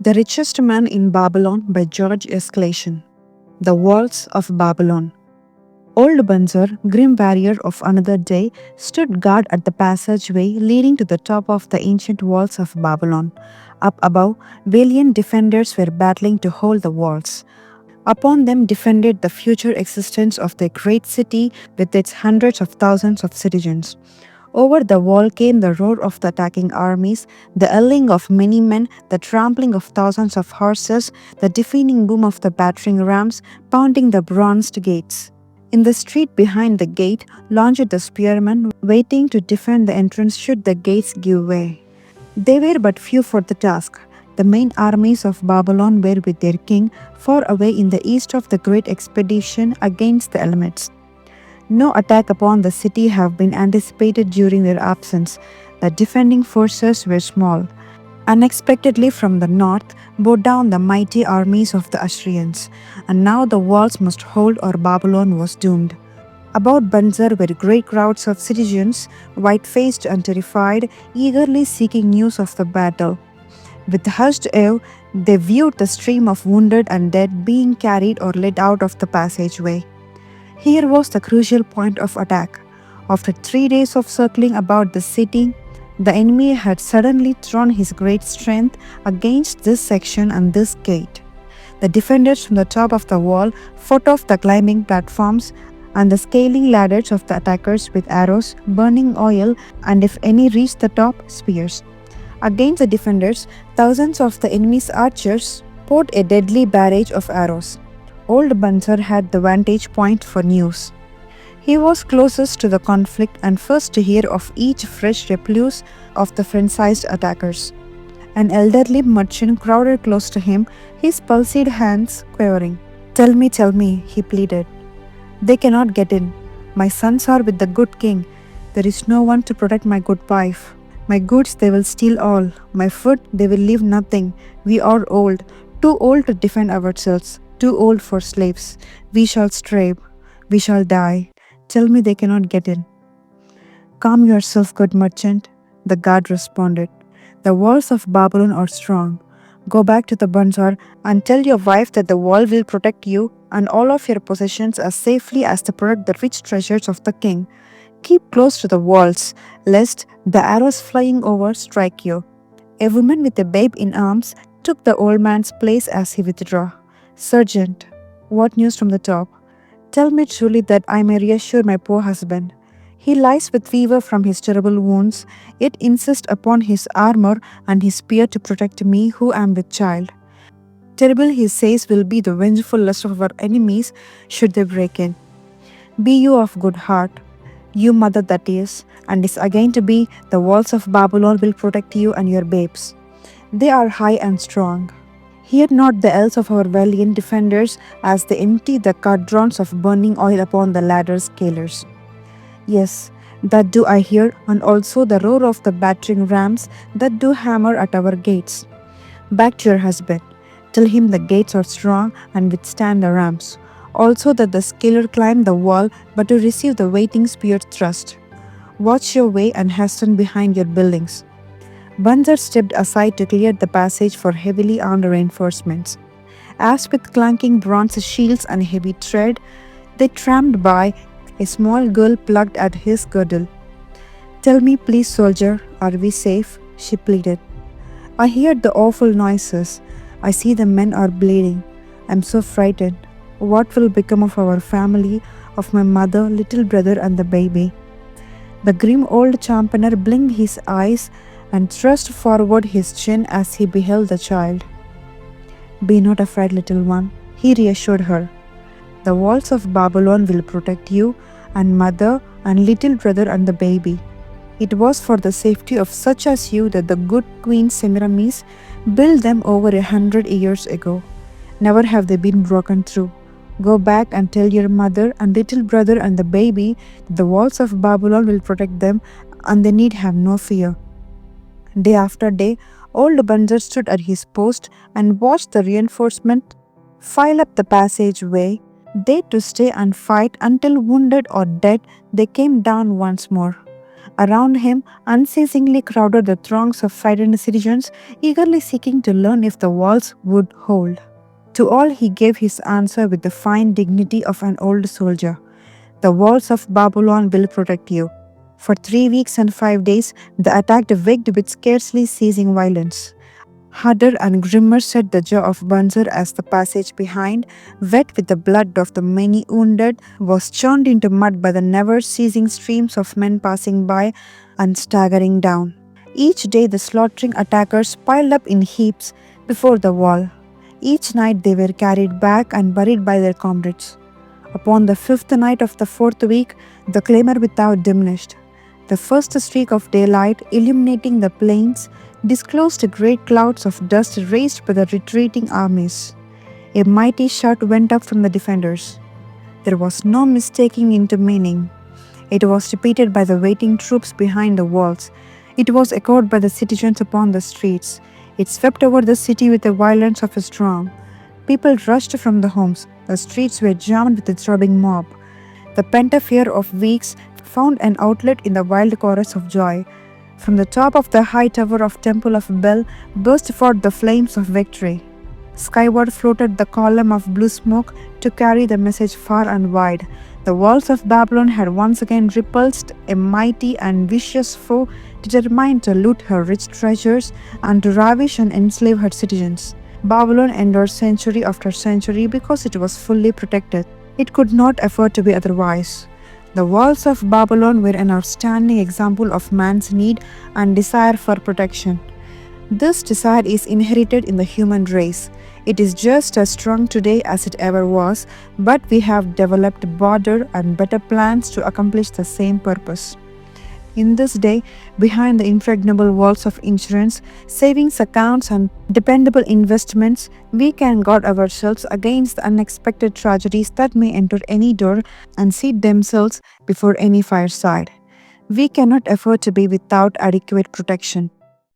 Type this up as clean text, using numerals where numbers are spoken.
The Richest Man in Babylon by Clason. The Walls of Babylon. Old Bunzer, grim warrior of another day, stood guard at the passageway leading to the top of the ancient walls of Babylon. Up above, valiant defenders were battling to hold the walls. Upon them depended the future existence of the great city with its hundreds of thousands of citizens. Over the wall came the roar of the attacking armies, the yelling of many men, the trampling of thousands of horses, the deafening boom of the battering rams pounding the bronzed gates. In the street behind the gate lounged the spearmen, waiting to defend the entrance should the gates give way. They were but few for the task. The main armies of Babylon were with their king, far away in the east of the great expedition against the Elamites. No attack upon the city had been anticipated during their absence. The defending forces were small. Unexpectedly from the north bore down the mighty armies of the Assyrians, and now the walls must hold or Babylon was doomed. About Bunzer were great crowds of citizens, white-faced and terrified, eagerly seeking news of the battle. With hushed awe, they viewed the stream of wounded and dead being carried or led out of the passageway. Here was the crucial point of attack. After 3 days of circling about the city, the enemy had suddenly thrown his great strength against this section and this gate. The defenders from the top of the wall fought off the climbing platforms and the scaling ladders of the attackers with arrows, burning oil, and if any reached the top, spears. Against the defenders, thousands of the enemy's archers poured a deadly barrage of arrows. Old Bunzer had the vantage point for news. He was closest to the conflict and first to hear of each fresh repulse of the frenzied attackers. An elderly merchant crowded close to him, his palsied hands quivering. Tell me, he pleaded. They cannot get in. My sons are with the good king. There is no one to protect my good wife. My goods they will steal all. My food they will leave nothing. We are old, too old to defend ourselves. Too old for slaves. We shall stray. We shall die. Tell me they cannot get in. Calm yourself, good merchant, the guard responded. The walls of Babylon are strong. Go back to the Bunzar and tell your wife that the wall will protect you and all of your possessions as safely as to protect the rich treasures of the king. Keep close to the walls, lest the arrows flying over strike you. A woman with a babe in arms took the old man's place as he withdrew. Sergeant, what news from the top? Tell me truly that I may reassure my poor husband. He lies with fever from his terrible wounds, yet insists upon his armor and his spear to protect me who am with child. Terrible, he says, will be the vengeful lust of our enemies should they break in. Be you of good heart, you mother that is, and is again to be, the walls of Babylon will protect you and your babes. They are high and strong. Hear not the yells of our valiant defenders as they empty the cauldrons of burning oil upon the ladder scalers. Yes, that do I hear, and also the roar of the battering rams that do hammer at our gates. Back to your husband. Tell him the gates are strong and withstand the rams. Also that the scaler climb the wall but to receive the waiting spear thrust. Watch your way and hasten behind your buildings. Bunzer stepped aside to clear the passage for heavily armed reinforcements. As with clanking bronze shields and heavy tread, they tramped by, a small girl plucked at his girdle. Tell me, please, soldier, are we safe? She pleaded. I hear the awful noises. I see the men are bleeding. I'm so frightened. What will become of our family, of my mother, little brother, and the baby? The grim old championer blinked his eyes and thrust forward his chin as he beheld the child. Be not afraid, little one, he reassured her. The walls of Babylon will protect you and mother and little brother and the baby. It was for the safety of such as you that the good Queen Semiramis built them over 100 years ago. Never have they been broken through. Go back and tell your mother and little brother and the baby that the walls of Babylon will protect them and they need have no fear. Day after day, old Bunzer stood at his post and watched the reinforcement file up the passageway. They to stay and fight until wounded or dead they came down once more. Around him, unceasingly crowded the throngs of frightened citizens, eagerly seeking to learn if the walls would hold. To all he gave his answer with the fine dignity of an old soldier. The walls of Babylon will protect you. For 3 weeks and 5 days, the attack waged with scarcely ceasing violence. Harder and grimmer set the jaw of Bunzer as the passage behind, wet with the blood of the many wounded, was churned into mud by the never ceasing streams of men passing by and staggering down. Each day the slaughtering attackers piled up in heaps before the wall. Each night they were carried back and buried by their comrades. Upon the 5th night of the 4th week, the clamor without diminished. The first streak of daylight, illuminating the plains, disclosed great clouds of dust raised by the retreating armies. A mighty shout went up from the defenders. There was no mistaking into meaning. It was repeated by the waiting troops behind the walls. It was echoed by the citizens upon the streets. It swept over the city with the violence of a storm. People rushed from the homes. The streets were jammed with the throbbing mob. The pent-up fear of weeks found an outlet in the wild chorus of joy. From the top of the high tower of Temple of Bel burst forth the flames of victory. Skyward floated the column of blue smoke to carry the message far and wide. The walls of Babylon had once again repulsed a mighty and vicious foe determined to loot her rich treasures and to ravish and enslave her citizens. Babylon endured century after century because it was fully protected. It could not afford to be otherwise. The walls of Babylon were an outstanding example of man's need and desire for protection. This desire is inherited in the human race. It is just as strong today as it ever was, but we have developed broader and better plans to accomplish the same purpose. In this day, behind the impregnable walls of insurance, savings accounts, and dependable investments, we can guard ourselves against the unexpected tragedies that may enter any door and seat themselves before any fireside. We cannot afford to be without adequate protection.